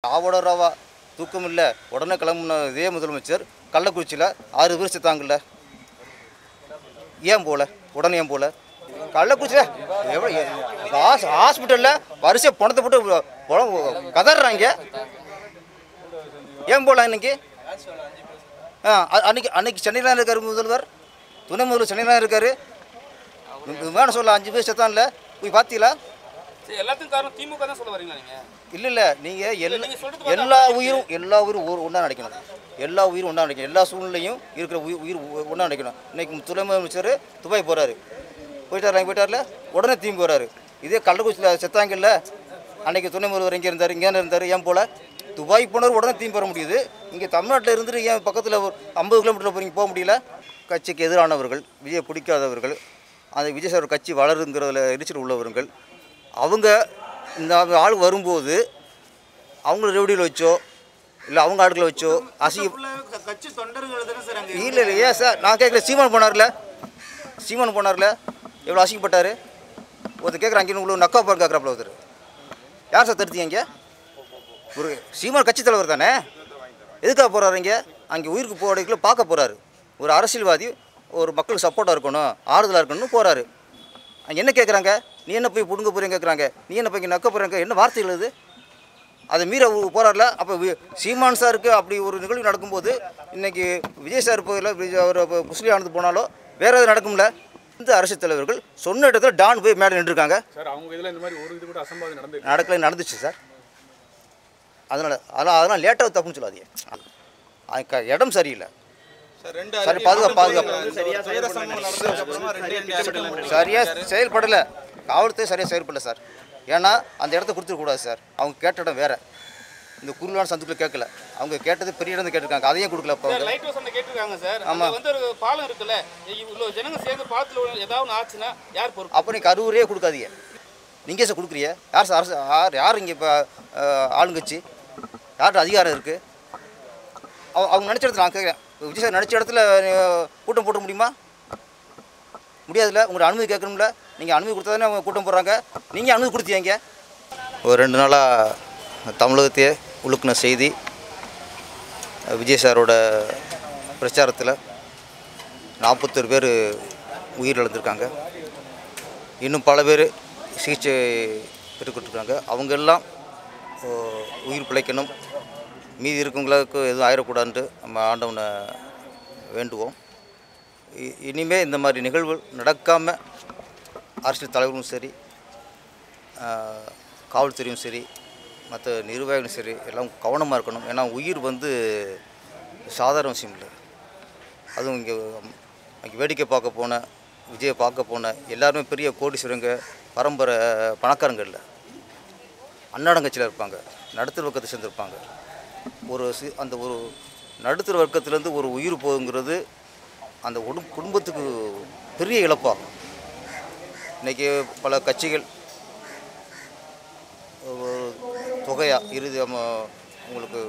ராவோட ராவா தூக்கம் இல்லை உடனே கிளம்புன இதே முதலமைச்சர் கள்ளக்குறிச்சியில் 6 பேர் செத்தாங்கல்ல. ஏன் போகல? உடனே ஏன் போகல? கள்ளக்குறிச்சியில் எவ்வளோ ஹாஸ்பிட்டலில் வரிசை பணத்தை போட்டு கதறாங்க. ஏன் போகலாம் இன்னைக்கு? அன்னைக்கு சென்னையில் இருக்கார் முதல்வர், துணை முதல்வர் சென்னையில் இருக்கார். வேணும் சொல்ல 5 பேர் செத்தான்ல, போய் பார்த்தீங்களா? எல்லாத்துக்கும் காரணம் திமுக தான் சொல்ல வரீங்களா நீங்க? இல்லை நீங்கள் எல்லா உயிரும் ஒன்றா நினைக்கணும். எல்லா உயிரும் ஒன்றா நினைக்கணும். எல்லா சூழ்நிலையும் இருக்கிற உயிர் ஒன்றா நினைக்கணும். இன்றைக்கி துணை முதலமைச்சர் துபாய் போயிட்டார்ல, உடனே திரும்பி வர்றாரு. இதே கள்ளக்குறிச்சியில் செத்தாங்கல்ல, அன்றைக்கி துணை முதல்வர் இங்கே இருந்தார். ஏன் போல் துபாய் போனவர் உடனே திரும்பி வர முடியுது. இங்கே தமிழ்நாட்டில் இருந்துட்டு ஏன் பக்கத்தில் ஒரு 50 கிலோமீட்டரில் போக முடியல? கட்சிக்கு எதிரானவர்கள், விஜயை பிடிக்காதவர்கள், அந்த விஜய் சார் கட்சி வளருங்கிறதுல எரிச்சல் உள்ளவர்கள், அவங்க இந்த ஆள் வரும்போது அவங்கள ரெவடியில் வச்சோ இல்லை அவங்க ஆட்களை வச்சோ கட்சி தொண்டர்கள் இல்லை ஏன் சார் நான் கேட்குறேன். சீமான் போனார்ல எவ்வளோ அசிங்கப்பட்டார். ஒருத்தர் கேட்குறேன், அங்கே உள்ள நக்கா பால் கேட்குறாப்புல ஒருத்தர். யார் சார் தடுத்தீங்க? ஒரு சீமான் கட்சி தலைவர் தானே, எதுக்காக போகிறாரு? அங்கே உயிருக்கு போகிறதுக்குள்ள பார்க்க போகிறாரு. ஒரு அரசியல்வாதி ஒரு மக்களுக்கு சப்போர்ட்டாக இருக்கணும், ஆறுதலாக இருக்கணும்னு போகிறாரு. அங்கே என்ன கேட்குறாங்க? நீ என்ன போய் பிடுங்க போகிறீங்க கேட்குறாங்க. நீ என்ன போய் இங்கே நக்க போகிறீங்க? என்ன வார்த்தைகள் இது? அதை மீற போகிறார்ல. அப்போ சீமான் சாருக்கு அப்படி ஒரு நிகழ்வு நடக்கும்போது இன்றைக்கி விஜய் சார் போதில் அவர் முஸ்லீம் ஆனது போனாலோ வேறு எதாவது நடக்கும்ல? இந்த அரசியல் தலைவர்கள் சொன்ன இடத்துல டான் போய் மேலே நின்றுருக்காங்க. சார் அவங்க இதில் இந்த மாதிரி ஒரு இது கூட அசம்பாவிதம் நடந்துச்சு சார். அதனால் லேட்டாக தப்புன்னு சொல்லாதீங்க. இடம் சரியில்லை. சரி, பாதுகாப்பு சரியாக செயல்படலை. காவல்துறை சரியாக செயல்படலை சார். ஏன்னா அந்த இடத்த கொடுத்துடக்கூடாது சார். அவங்க கேட்ட இடம் வேறு, இந்த குறுகலான சந்துக்குள்ள கேட்கல. அவங்க கேட்டது பெரிய இடம் கேட்டிருக்காங்க, அதையும் கொடுக்கல. இப்போ லைட் ஹவுஸ் கேட்டிருக்காங்க சார். ஆமாம், வந்து ஒரு பாலம் இருக்குல்ல, இவ்வளோ ஜனங்க சேர்ந்து பாலத்தில் ஏதாவது ஆச்சுன்னா யார் பொறுப்பு? அப்போ நீ கரூரே கொடுக்காதீங்க. நீங்கள் சார் கொடுக்குறிய? யார் சார் யார் இங்கே இப்போ ஆளுங்கட்சி? யார்கிட்ட அதிகாரம் இருக்குது? அவங்க நினச்ச இடத்துல நான் கேட்குறேன், விஜய் சார் நினச்ச இடத்துல கூட்டம் போட முடியுமா? முடியாதுல்ல. உங்களோட அனுமதி கேட்கணும்ல. நீங்கள் அனுமதி கொடுத்தா தானே அவங்க கூட்டம் போடுறாங்க. நீங்கள் அனுமதி கொடுத்தீங்க. ஒரு 2 நாளாக தமிழகத்தையே உழுக்கின செய்தி, விஜய் சாரோட பிரச்சாரத்தில் 41 பேர் உயிரிழந்திருக்காங்க. இன்னும் பல பேர் சிகிச்சை பெற்றுக்கிட்டுருக்காங்க. அவங்க எல்லாம் உயிர் பிழைக்கணும், மீதி இருக்கவங்களுக்கு எதுவும் ஆயிடக்கூடாதுன்ட்டு நம்ம ஆண்டவனை வேண்டுவோம். இனிமேல் இந்த மாதிரி நிகழ்வுகள் நடக்காமல் அரசியல் தலைவர்களும் சரி, காவல்துறையும் சரி, மற்ற நிர்வாகிகளும் சரி எல்லாம் கவனமாக இருக்கணும். ஏன்னா உயிர் வந்து சாதாரண விஷயம் இல்லை. அதுவும் இங்கே வேடிக்கை பார்க்க போன, விஜயை பார்க்க போன எல்லாருமே பெரிய கோடீஸ்வரங்க, பரம்பரை பணக்காரங்க இல்லை. அன்னாடங்கட்சியில் இருப்பாங்க, நடுத்தர வர்க்கத்தை சேர்ந்துருப்பாங்க. அந்த ஒரு நடுத்தர வர்க்கத்திலேருந்து ஒரு உயிர் போகுங்கிறது அந்த குடும்பத்துக்கு பெரிய இழப்பாகும். இன்றைக்கி பல கட்சிகள் தொகையாக உங்களுக்கு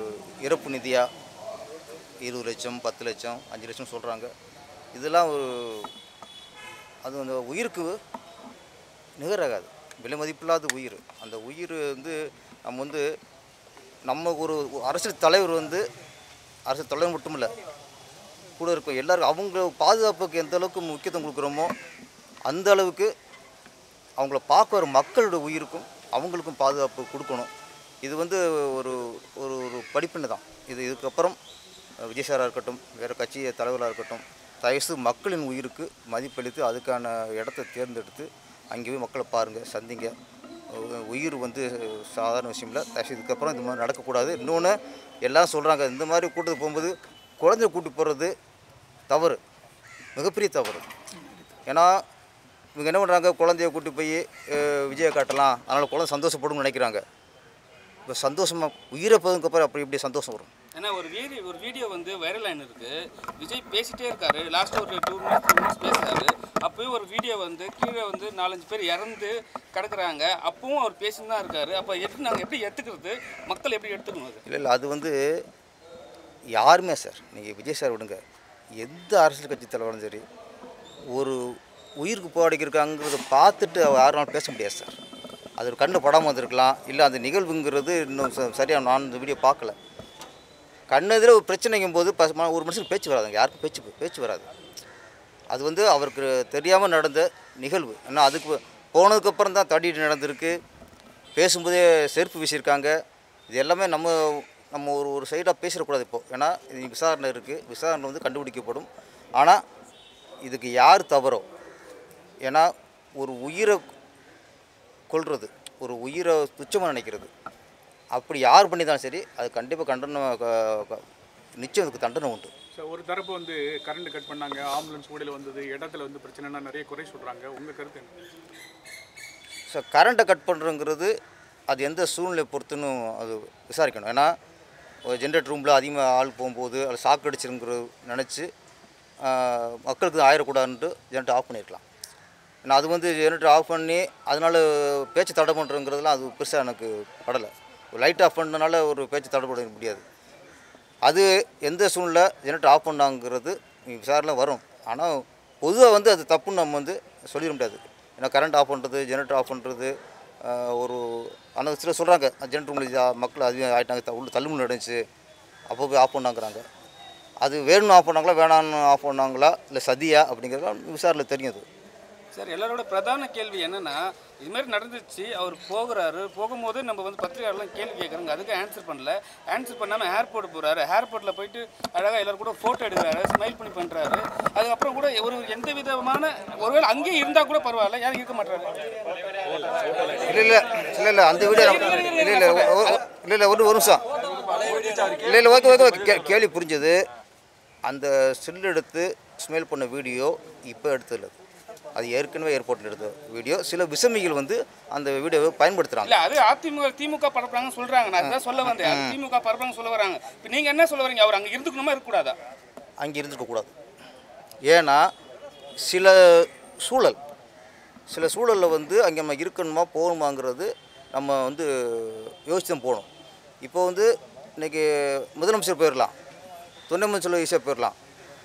இறப்பு நிதியாக 20 லட்சம், 10 லட்சம், 5 லட்சம் சொல்கிறாங்க. இதெல்லாம் அது அந்த உயிருக்கு நிகராகாது. விலை மதிப்பில்லாத உயிர். அந்த உயிர் நம்ம ஒரு அரசியல் தலைவர் அரசியல் தலைவர் மட்டும் இல்லை, கூட இருக்க எல்லோரும் அவங்க பாதுகாப்புக்கு எந்த அளவுக்கு முக்கியத்துவம் கொடுக்குறோமோ அந்த அளவுக்கு அவங்கள பார்க்க வர மக்களோட உயிருக்கும் அவங்களுக்கும் பாதுகாப்பு கொடுக்கணும். இது ஒரு ஒரு படிப்பினை தான். இதுக்கப்புறம் விஜய் சாராக இருக்கட்டும், வேறு கட்சி தலைவராக இருக்கட்டும், தயவுசு மக்களின் உயிருக்கு மதிப்பளித்து அதுக்கான இடத்த தேர்ந்தெடுத்து அங்கே போய் மக்களை பாருங்கள், சந்திங்க. உயிர் சாதாரண விஷயம் இல்லை. தயவுசு இதுக்கப்புறம் இந்த மாதிரி நடக்கக்கூடாது. இன்னொன்று எல்லாம் சொல்கிறாங்க, இந்த மாதிரி கூட்டத்துக்கு போகும்போது குழந்தைய கூட்டி போகிறது தவறு, மிகப்பெரிய தவறு. ஏன்னா இவங்க என்ன பண்ணுறாங்க, குழந்தைய கூட்டி போய் விஜயை காட்டலாம், அதனால் குழந்தை சந்தோஷப்படும்னு நினைக்கிறாங்க. இப்போ சந்தோஷமாக உயிரை போதுக்கப்புறம் அப்படி இப்படி சந்தோஷம் வரும். ஏன்னா ஒரு வீடியோ வைரல் ஆகின்னு இருக்குது. விஜய் பேசிகிட்டே இருக்காரு, லாஸ்ட்டாக ஒரு 2 மினிட்ஸ் பேசுகிறாரு. அப்போயும் ஒரு வீடியோ கீழே 4-5 பேர் இறந்து கிடக்குறாங்க. அப்பவும் அவர் பேசின்னு தான் இருக்காரு. அப்போ நாங்கள் எப்படி எடுத்துக்கிறது? மக்கள் எப்படி எடுத்துக்கணும்? அது இல்லை அது யாருமே சார், நீங்கள் விஜய் சார் விடுங்க, எந்த அரசியல் கட்சி தலைவரும் சரி, ஒரு உயிருக்கு போராடிக்கிருக்காங்கிறத பார்த்துட்டு யாருனாலும் பேச முடியாது சார். அது கண்ணு படாமல் வந்திருக்கலாம், இல்லை அந்த நிகழ்வுங்கிறது இன்னும் சரியாக நான் இந்த வீடியோ பார்க்கல. கண்ணு எதிர ஒரு பிரச்சனைங்கும் போது ஒரு மனுஷனுக்கு பேச்சு வராதுங்க, யாருக்கும் பேச்சு வராது. அது வந்து அவருக்கு தெரியாமல் நடந்த நிகழ்வு. ஏன்னா அதுக்கு போனதுக்கப்புறம் தான் தடிட்டு நடந்திருக்கு, பேசும்போதே செருப்பு வீசியிருக்காங்க. இது எல்லாமே நம்ம ஒரு சைடாக பேசிடக்கூடாது இப்போது. ஏன்னா இது விசாரணை இருக்குது, விசாரணை வந்து கண்டுபிடிக்கப்படும். ஆனால் இதுக்கு யார் தவறோ, ஏன்னா ஒரு உயிரை கொல்றது, ஒரு உயிரை துச்சமாக நினைக்கிறது, அப்படி யார் பண்ணிதான் சரி அது கண்டிப்பாக நிச்சயம் அதுக்கு தண்டனை உண்டு. சார், ஒரு தரப்பு வந்து கரண்ட் கட் பண்ணாங்க, ஆம்புலன்ஸ் ஓடையில் வந்தது, இடத்துல வந்து பிரச்சனைனா நிறைய குறை சொல்கிறாங்க. உங்கள் கருத்து என்ன? ஸோ கரண்ட்டை கட் பண்ணுறங்கிறது அது எந்த சூழ்நிலை பொறுத்துன்னு அது விசாரிக்கணும். ஏன்னா ஜென்ரேட்டர் ரூமில் அதிகமாக ஆள் போகும்போது அது ஷாக் அடிச்சிருங்கிறது நினச்சி மக்களுக்கு ஆயிடக்கூடாதுன்ட்டு ஜென்ரேட்டர் ஆஃப் பண்ணியிருக்கலாம். ஏன்னா அது வந்து ஜென்ரேட்டர் ஆஃப் பண்ணி அதனால் பேச்சு தடை பண்ணுறங்கிறதுலாம் அது பெருசாக எனக்கு படலை. லைட் ஆஃப் பண்ணனால ஒரு பேச்சு தடைப்பட முடியாது. அது எந்த சூழ்நிலை ஜென்ரேட்டர் ஆஃப் பண்ணாங்கிறது விசாரணை வரும். ஆனால் பொதுவாக வந்து அது தப்புன்னு நம்ம வந்து சொல்லிட முடியாது. ஏன்னா கரண்ட் ஆஃப் பண்ணுறது, ஜென்ரேட்டர் ஆஃப் பண்ணுறது ஒரு ஆனால் சில சொல்கிறாங்க ஜென்ரேட்டர் ரூமில் மக்கள் அதிகம் ஆகிட்டாங்க, உள்ள தள்ளுமுள்ள நடந்துச்சு, அப்போ போய் ஆஃப் பண்ணாங்கிறாங்க. அது வேணும்னு ஆஃப் பண்ணாங்களா, வேணான்னு ஆஃப் பண்ணாங்களா, இல்லை சதியா அப்படிங்கிறதுலாம் விசாரணை தெரியும். அது சார், எல்லாரோட பிரதான கேள்வி என்னென்னா, இதுமாரி நடந்துச்சு, அவர் போகும்போது நம்ம வந்து பத்திரிகையாளர்லாம் கேள்வி கேட்குறாங்க, அதுக்கு ஆன்சர் பண்ணல. ஆன்சர் பண்ணாமல் ஏர்போர்ட் போகிறாரு, ஏர்போர்ட்டில் போயிட்டு அழகாக எல்லோரும் கூட ஃபோட்டோ எடுக்கிறாரு, ஸ்மைல் பண்ணி பண்ணுறாரு. அதுக்கப்புறம் கூட ஒரு எந்த விதமான ஒருவேளை அங்கேயே இருந்தால் கூட பரவாயில்ல, யாரும் இருக்க மாட்டாரு. இல்லை அந்த வீடியோ இல்லை ஒரு நிமிஷம் இல்லை ஓகே கேள்வி புரிஞ்சது. அந்த ஸ்டில் எடுத்து ஸ்மெல் பண்ண வீடியோ இப்போ எடுத்ததில்லை, அது ஏற்கனவே ஏர்போர்ட்டில் எடுத்த வீடியோ. சில விசமிகள் வந்து அந்த வீடியோவை பயன்படுத்துகிறாங்க. இல்லை, அது திமுக பரப்புறாங்கன்னு சொல்கிறாங்க. நான் அதான் சொல்ல வந்தேன், அது திமுக பரப்புறாங்க சொல்ல வராங்க. இப்போ நீங்கள் என்ன சொல்ல வரீங்க? அவர் அங்கே இருந்துக்கணுமா இருக்கக்கூடாதா? அங்கே இருந்துக்கக்கூடாது. ஏன்னா சில சூழலில் வந்து அங்கே நம்ம இருக்கணுமா போகணுமாங்கிறது நம்ம வந்து யோசிச்சு தான் போகணும். இப்போ வந்து இன்றைக்கி முதலமைச்சர் போயிடலாம், துணை முதலமைச்சர் ஈஸியாக போயிடலாம்,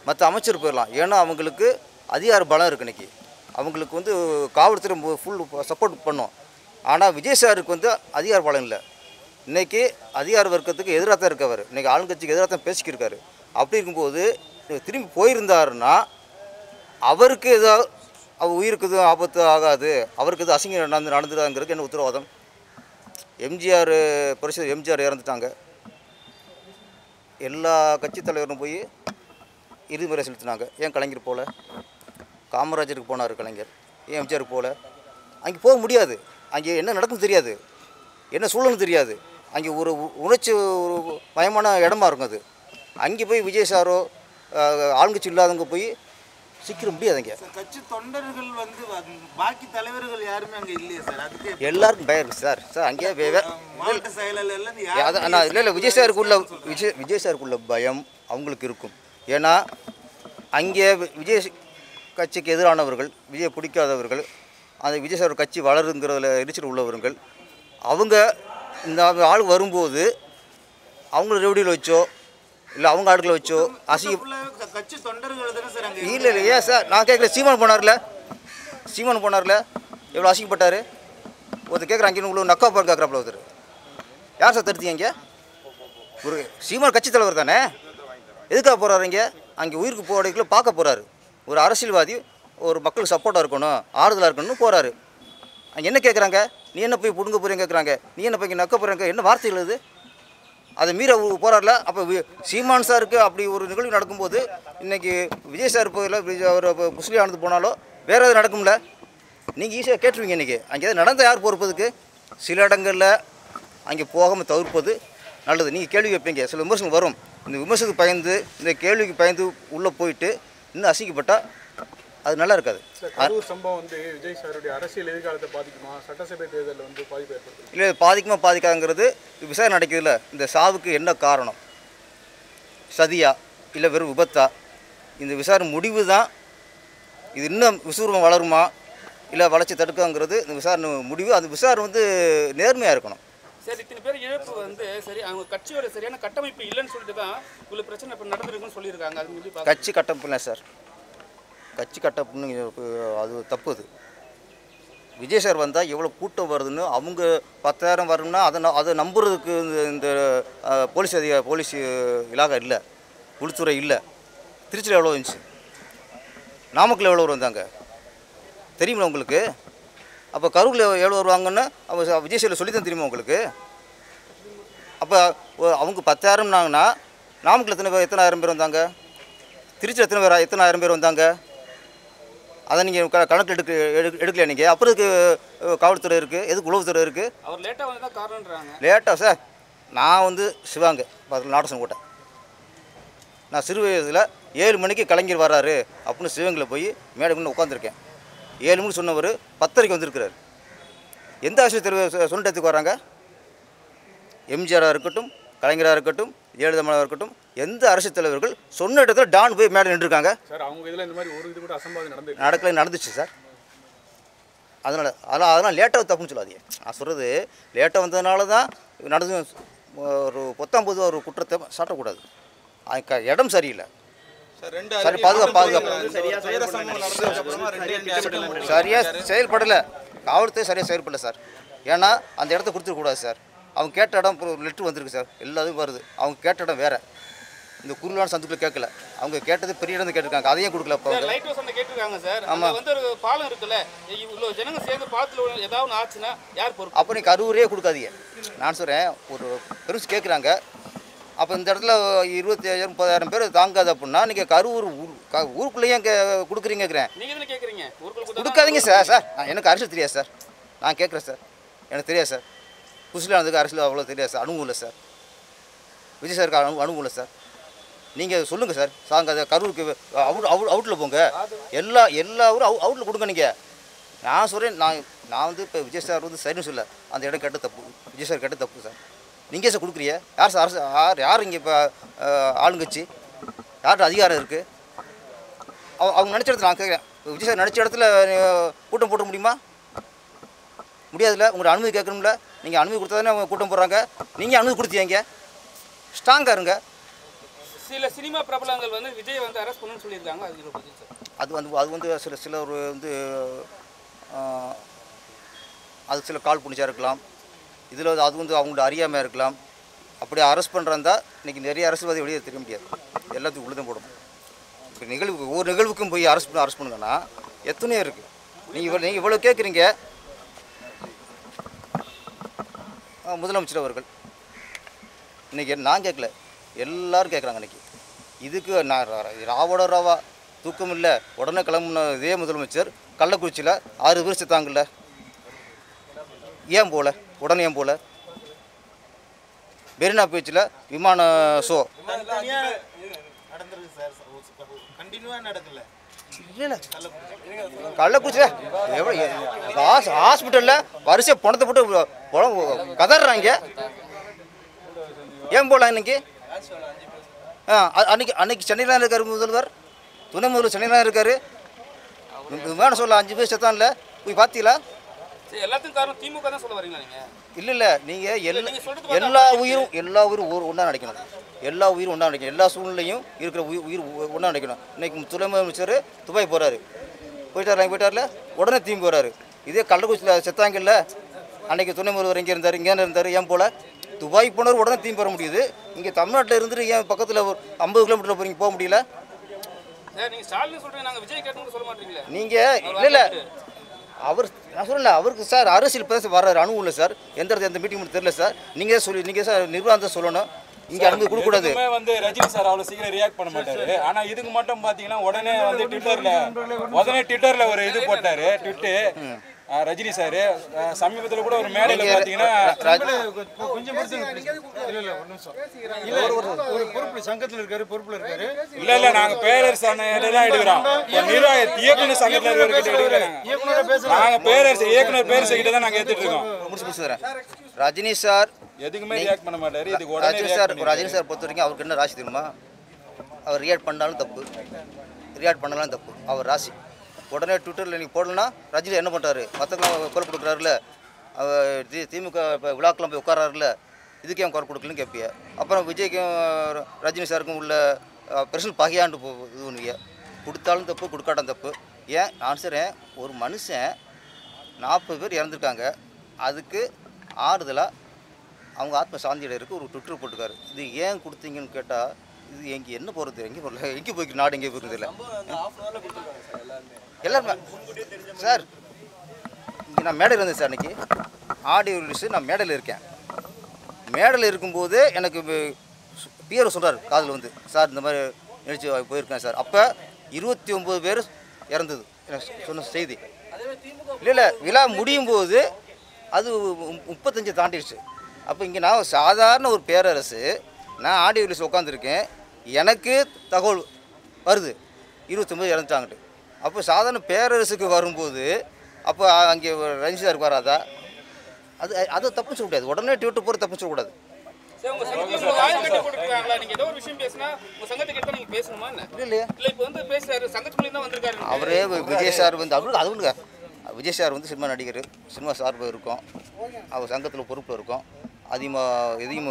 மற்ற அமைச்சர் போயிடலாம். ஏன்னா அவங்களுக்கு அதிகார பலம் இருக்குது. இன்றைக்கி அவங்களுக்கு வந்து காவல்துறை ஃபுல் சப்போர்ட் பண்ணோம். ஆனால் விஜய் சாருக்கு வந்து அதிகார பலம் இல்லை. இன்றைக்கி அதிகார வர்க்கத்துக்கு எதிராக தான் இருக்கவர், இன்றைக்கி ஆளுங்கட்சிக்கு எதிராக தான் பேசிக்கிருக்காரு. அப்படி இருக்கும்போது திரும்பி போயிருந்தாருன்னா அவருக்கு ஏதாவது அவர் உயிருக்கு எதுவும் ஆபத்து ஆகாது, அவருக்கு எதுவும் அசிங்கம் நடந்துடாங்கிறதுக்கு என்ன உத்தரவாதம்? எம்ஜிஆர் இறந்துட்டாங்க, எல்லா கட்சி தலைவரும் போய் இறுதிமுறை செலுத்தினாங்க. ஏன் கலைஞர் போல? காமராஜருக்கு போனார் கலைஞர், ஏன் எம்ஜிஆருக்கு போல? அங்கே போக முடியாது, அங்கே என்ன நடக்கும் தெரியாது, என்ன சூழல்னு தெரியாது. அங்கே ஒரு உணர்ச்சி ஒரு மயமான இடமா இருக்கும். அது அங்கே போய் விஜய் சாரோ ஆளுங்கட்சி இல்லாதவங்க போய் சிக்கிற முடியாதுங்க. கட்சி தொண்டர்கள் வந்து பாக்கி தலைவர்கள் யாருமே அங்கே இல்லையே சார்? அதுக்கு எல்லாருக்கும் பயம் இருக்குது சார். அங்கேயே மாவட்ட செயலாளர் இல்லை விஜய் சாருக்குள்ள பயம் அவங்களுக்கு இருக்கும். ஏன்னா அங்கே விஜய் கட்சிக்கு எதிரானவர்கள், விஜய் பிடிக்காதவர்கள், அந்த விஜய் சார் கட்சி வளருங்கிறதுல எரிச்சல் உள்ளவர்கள், அவங்க இந்த ஆள் வரும்போது அவங்கள ரெவடியில் வச்சோ இல்லை அவங்க ஆட்களை வச்சோ கட்சி தொண்டர்கள் தானே சார் அங்கே? இல்லை ஏன் சார் நான் கேட்குறேன். சீமான் போனார்ல எவ்வளோ அசிங்கப்பட்டார். ஒருத்தர் கேட்குறேன், அங்கே உங்களுக்கு நக்கா பார் கேட்குறாப்புல ஒருத்தர். யார் சார் தடுத்தீங்க? ஒரு சீமான் கட்சி தலைவர் தானே, எதுக்காக போகிறாரு? அங்கே உயிருக்கு போகிறதுக்குள்ள பார்க்க போகிறாரு. ஒரு அரசியல்வாதி ஒரு மக்களுக்கு சப்போர்ட்டாக இருக்கணும், ஆறுதலாக இருக்கணும்னு போகிறாரு. அங்கே என்ன கேட்குறாங்க? நீ என்ன போய் பிடுங்க போகிறீங்க கேட்குறாங்க, நீ என்ன போய் நக்க போகிறீங்க, என்ன வார்த்தைகள் இது? அதை மீற போகிறார்ல. அப்போ சீமான் சாருக்கு அப்படி ஒரு நிகழ்வு நடக்கும்போது இன்றைக்கி விஜய் சார் போயில அவர் முஸ்லீம் ஆனது போனாலோ வேறு எதாவது நடக்கும்ல, நீங்கள் ஈஸியாக கேட்டுருவீங்க. இன்றைக்கி அங்கே எதாவது நடந்தால் யார் பொறுப்பதுக்கு? சில இடங்களில் அங்கே போகாமல் தவிர்ப்பது நல்லது. நீங்கள் கேள்வி வைப்பீங்க, சில விமர்சனம் வரும். இந்த விமர்சனத்துக்கு பயந்து, இந்த கேள்விக்கு பயந்து உள்ளே போயிட்டு இன்னும் அசிங்கப்பட்டால் அது நல்லா இருக்காது. கரூர் சம்பவம் வந்து விஜய் சாருடைய அரசியல் எதிர்காலத்தை பாதிக்குமா? சட்டசபை தேர்தலில் வந்து பாதிப்பு ஏற்படுத்தும்? இல்லை பாதிக்குமா பாதிக்காங்கிறது விசாரணை நடக்குதுல்ல. இந்த சாவுக்கு என்ன காரணம்? சதியா இல்லை வெறும் விபத்தா? இந்த விசாரணை முடிவு தான் இது இன்னும் விசுவரம் வளருமா இல்லை வளர்ச்சி தடுக்காங்கிறது இந்த விசாரணை முடிவு. அந்த விசாரணை வந்து நேர்மையாக இருக்கணும். சரி, இத்தனை பேர் இழப்பு வந்து சரி, அவங்க கட்சியோட சரியான கட்டமைப்பு இல்லைன்னு சொல்லிட்டு தான் இவ்வளோ பிரச்சனை இப்போ நடந்திருக்குன்னு சொல்லியிருக்காங்க. அது கட்சி கட்டமைப்பு இல்லை சார், கட்சி கட்டமைப்புன்னு அது தப்பு. அது விஜய் சார் வந்தால் எவ்வளோ கூட்டம் வருதுன்னு அவங்க 10,000 வரணும்னா அதை நம்புறதுக்கு இந்த போலீஸ் இலாகா இல்லை, உள்துறை இல்லை. திருச்சியில் எவ்வளோ இருந்துச்சு, நாமக்கல் எவ்வளோ வந்தாங்க தெரியுமா உங்களுக்கு? அப்போ கரூரில் எவ்வளோ வருவாங்கன்னு அவங்க விஜய் சார் சொல்லி தான் தெரியுமா உங்களுக்கு? அப்போ அவங்க 10,000னாங்கன்னா நாமக்கல் எத்தனை ஆயிரம் பேர் வந்தாங்க, திருச்சியில் எத்தனை ஆயிரம் பேர் வந்தாங்க? அதை நீங்கள் கணக்கில் எடுக்கலையா நீங்கள்? அப்புறம் இதுக்கு காவல்துறை இருக்குது, எதுக்கு உளவுத்துறை இருக்குது? அவர் லேட்டாக வந்து தான் காரணன்றாங்க. லேட்டாக சார், நான் வந்து சிவாங்க நாடசன் கூட்ட நான் சிறு வயதில் 7 மணிக்கு கலைஞர் வராரு அப்படின்னு சிவங்கில் போய் மேடை கொண்டு உட்காந்துருக்கேன். 7 மணிக்கு சொன்னவர் 10:30 வந்திருக்கிறார். எந்த ஆசிரியர் சொன்னதுக்கு வராங்க? எம்ஜிஆராக இருக்கட்டும், கலைஞராக இருக்கட்டும், ஜெயலலிதா இருக்கட்டும், எந்த அரசியல் தலைவர்கள் சொன்ன இடத்துல டான் போய் மேடை நின்றுருக்காங்க? சார் அவங்க இதில் இந்த மாதிரி ஒரு இது கூட அசம்பாவிதம் நடந்துச்சு சார். அதனால் லேட்டாக தப்புன்னு சொல்லாதீங்க. நான் சொல்கிறது லேட்டாக வந்ததுனால தான் நடந்து ஒரு 19 ஒரு குற்றத்தை சாட்டக்கூடாது. இடம் சரியில்லை, சரி பாதுகாப்பு சரியாக செயல்படலை, காவல்துறை சரியாக செயல்படலை சார். ஏன்னா அந்த இடத்த கொடுத்துருக்கூடாது சார். அவங்க கேட்ட இடம் லெட்ரு வந்திருக்கு சார், எல்லாத்தையும் வருது. அவங்க கேட்ட இடம் வேறு, இந்த குருளான சந்துக்குள்ள கேட்கல. அவங்க கேட்டது பெரிய இடம் கேட்டிருக்காங்க, அதையும் கொடுக்கல. லைட் ஹவுஸ் கேட்டிருக்காங்க சார். ஆமாம், வந்து ஒரு பாலம் இருக்குல்ல, இவ்வளோ ஜனங்க சேர்ந்து பாலத்தில் ஏதாவது ஆச்சுன்னா யார் பொறுப்பு? அப்போ நீ கரூரே கொடுக்காதீங்க. நான் சொல்கிறேன், ஒரு பெருசு கேட்குறாங்க. அப்போ இந்த இடத்துல 25,000 30,000 பேர் தாங்காது அப்படின்னா நீங்கள் கரூர் ஊருக்குள்ளேயே கொடுக்குறீங்கிறேன். நீங்கள் கேட்குறீங்க கொடுக்காதீங்க சார். நான் எனக்கு அரசியல் தெரியாது சார், நான் கேட்குறேன் சார், எனக்கு தெரியாது சார். புதுசிலானதுக்கு அரசியல் அவ்வளோ தெரியாது சார், அனுபவம் இல்லை சார். விஜய் சாருக்கு அனுபவம் இல்லை சார். நீங்கள் சொல்லுங்கள் சார், சாங்க கரூருக்கு அவுட்டில் போங்க, எல்லா ஊரும் அவுட்டில் கொடுங்க. நீங்கள் நான் சொல்கிறேன், நான் வந்து இப்போ விஜய் சார் வந்து சரின்னு சொல்ல, அந்த இடம் கேட்ட தப்பு, விஜய் சார் கேட்ட தப்பு சார். நீங்கள் சார் கொடுக்குறீங்க, யார் சார் அரசு யார் இங்கே இப்போ ஆளுங்கட்சி, யார்கிட்ட அதிகாரம் இருக்குது? அவங்க நினச்ச இடத்துல நான் கேட்குறேன், விஜய் சார் நினச்ச இடத்துல கூட்டம் போட முடியுமா? முடியாதுல்ல. உங்களோட அனுமதி கேட்கணும்ல. நீங்கள் அனுமதி கொடுத்தா தானே அவங்க கூட்டம் போடுறாங்க. நீங்கள் அனுமதி கொடுத்தீங்க, ஸ்ட்ராங்காக இருங்க. சில சினிமா பிரபலங்கள் வந்து விஜய் வந்து அரெஸ்ட் பண்ணணும்னு சொல்லியிருக்காங்க. அது வந்து சில ஒரு வந்து அது சில கால் புனிச்சா இருக்கலாம். இதில் அது வந்து அவங்களோட அறியாமையாக இருக்கலாம். அப்படி அரெஸ்ட் பண்ணுறாந்தா இன்றைக்கி நிறைய அரசியல்வாதி வெளியே தெரிய முடியாது, எல்லாத்துக்கும் உள்ளே போடணும். இப்போ ஒவ்வொரு நிகழ்வுக்கும் போய் அரெஸ்ட் பண்ணுங்கன்னா எத்தனையோ இருக்குது. நீங்கள் இவ்வளோ கேட்குறீங்க. முதலமைச்சர் அவர்கள் இன்றைக்கி நான் கேட்கல, எல்லோரும் கேட்குறாங்க. இன்றைக்கி இதுக்கு நான் ராவா தூக்கம் இல்லை, உடனே கிளம்புன இதே முதலமைச்சர் கள்ளக்குறிச்சியில் 6 பேர் செத்தாங்கல்ல, ஏன் போகல? உடனே ஏன் போகல? மெரினா பீச்சில் விமான ஷோ இல்லை, கள்ளக்குறிச்சியில் எவ்வளோ ஹாஸ்பிட்டலில் வரிசையாக பணத்தை போட்டு கதறாங்க. ஏன் போகலாம் இன்னைக்கு? அன்னைக்கு சென்னையில் இருக்கார் முதல்வர், துணை முதல்வர் சென்னையில் இருக்கார். விமான சொல்ல 5 பேர் செத்தான்ல, போய் பார்த்தீங்களா? எல்லாத்துக்கும் காரணம் திமுக தான் சொல்ல வரீங்களா நீங்கள்? இல்லை, நீங்கள் எல்லா உயிரும் ஒன்றா நினைக்கணும். எல்லா உயிரும் ஒன்றா நினைக்கணும். எல்லா சூழ்நிலையும் இருக்கிற உயிர் ஒன்றா நினைக்கணும். இன்றைக்கி துணை முதலமைச்சர் துபாய் போயிட்டார்ல, உடனே திமுக வராரு. இதே கள்ளக்குறிச்சியில் செத்தாங்கல்ல, அன்றைக்கி துணை முதல்வர் இங்கே இருந்தார், ஏன் போல்? துபாய் போனவர் உடனே திமுக வர முடியுது. இங்கே தமிழ்நாட்டில் இருந்துட்டு ஏன் பக்கத்தில் ஒரு 50 கிலோமீட்டரில் போகிறீங்க, போக முடியல? நீங்கள் இல்லை அவர் நான் சொல்லல, அவருக்கு சார் அரசியல் பேச வர்றாரு, அனுபவம் இல்லை சார். எந்த இடத்துல எந்த மீட்டிங் தெரியல சார். நீங்கள் சார் நிர்வாகம் சொல்லணும், இங்கே அனுமதி கொடுக்கக்கூடாது. வந்து ரஜினி சார் அவ்வளோ சீக்கிரம் ரியாக்ட் பண்ண மாட்டாரு. ஆனால் இதுக்கு மட்டும் பார்த்தீங்கன்னா உடனே வந்து ட்விட்டரில் ஒரு இது போட்டார். ரஜினி சார் சமீபத்தில் கூட ஒரு மேடையில் பார்த்தீங்கன்னா இல்லை நாங்கள் பேரரசு தான் எடுக்கிறோம். இயக்குனர் சங்கத்தில் இருக்கிற நாங்கள் பேரரசு இயக்குனர் பேரரசுகிட்ட தான் நாங்கள் எடுத்துட்டு இருக்கோம். ரஜினி சார் எதுக்குமே ரியாக்ட் பண்ண மாட்டாரு. இதுக்கு ரஜினி சார் பொறுத்த வரைக்கும் அவருக்கு என்ன ராசி தெரியுமா? அவர் ரியாக்ட் பண்ணாலும் தப்பு, ரியாக்ட் பண்ணாலும் தப்பு. அவர் ராசி உடனே ட்விட்டரில் நீங்கள் போடலன்னா ரஜினி என்ன பண்ணுறாரு? மற்றவங்க குரல் கொடுக்குறாருல, அவர் திமுக இப்போ விழாக்கெல்லாம் போய் உட்காராருல, இதுக்கு ஏன் குரல் கொடுக்கலன்னு கேட்பிய. அப்புறம் விஜய்க்கும் ரஜினி சாருக்கும் உள்ள பிரச்சனை பகையாண்டு இது பண்ணுவீங்க. கொடுத்தாலும் தப்பு, கொடுக்காட்டும் தப்பு. ஏன் நான் சொல்கிறேன், ஒரு மனுஷன் 40 பேர் இறந்துருக்காங்க. அதுக்கு ஆறுதலாக அவங்க ஆத்ம சாந்தியடைறதுக்கு ஒரு ட்விட்டர் போட்டுருக்காரு. இது ஏன் கொடுத்தீங்கன்னு கேட்டால், இது எங்கே என்ன போகிறது, எங்கே போகல, எங்கே போய்க்கு நாடு எங்கே போயிருக்குது இல்லை எல்லாருமே சார். இங்கே நான் மேடையில் இருந்தேன் சார். அன்றைக்கி ஆடியோ ரிலீஸு நான் மேடையில் இருக்கேன். மேடையில் இருக்கும்போது எனக்கு பிஆர் சொல்கிறார் காதில் வந்து, சார் இந்த மாதிரி நிகழ்ச்சி போயிருக்கேன் சார். அப்போ 29 பேர் இறந்தது எனக்கு சொன்ன செய்தி. இல்லை விழா முடியும் போது அது 35 தாண்டிடுச்சு. அப்போ இங்கே நான் சாதாரண ஒரு பேரரசு, நான் ஆடியோ ரிலீஸ் உட்காந்துருக்கேன், எனக்கு தகவல் வருது 29 இறந்துட்டாங்கட்டு. அப்போ சாதாரண பேரரசுக்கு வரும்போது அப்போ அங்கே ரஞ்சித் சாருக்கு வராதா? அதை தப்பு சொல்ல முடியாது. உடனே ட்விட்டர் போகிற தப்பு சொல்லக்கூடாது. சார் உங்க சங்கத்துக்கு வாயில் கட்ட போட்டுருக்காங்களா? நீங்க ஏதோ ஒரு விஷயம் பேசினா உங்க சங்கத்துக்கு எடுத்தா நீங்க பேசணுமா என்ன? இல்லையா? இல்ல இப்போ வந்து பேசுறாரு, சங்கத்து மூலியம் தான் வந்திருக்காரு. அவரே விஜய் சார் வந்து அவருக்கு விஜய் சார் வந்து சினிமா நடிகர், சினிமா சார்பாக இருக்கும், அவர் சங்கத்தில் பொறுப்பில் இருக்கும். அதிகமாக எதையும்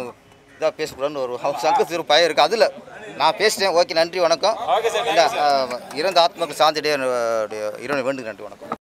இதாக பேசக்கூடாதுன்னு அவர் சங்கத்தில் ஒரு பயம் இருக்குது. அதில் நான் பேசிட்டேன். ஓகே, நன்றி, வணக்கம். இல்லை, இறந்த ஆத்மாக்கள் சாந்திடைய இறைவனை வேண்டுங்க. நன்றி, வணக்கம்.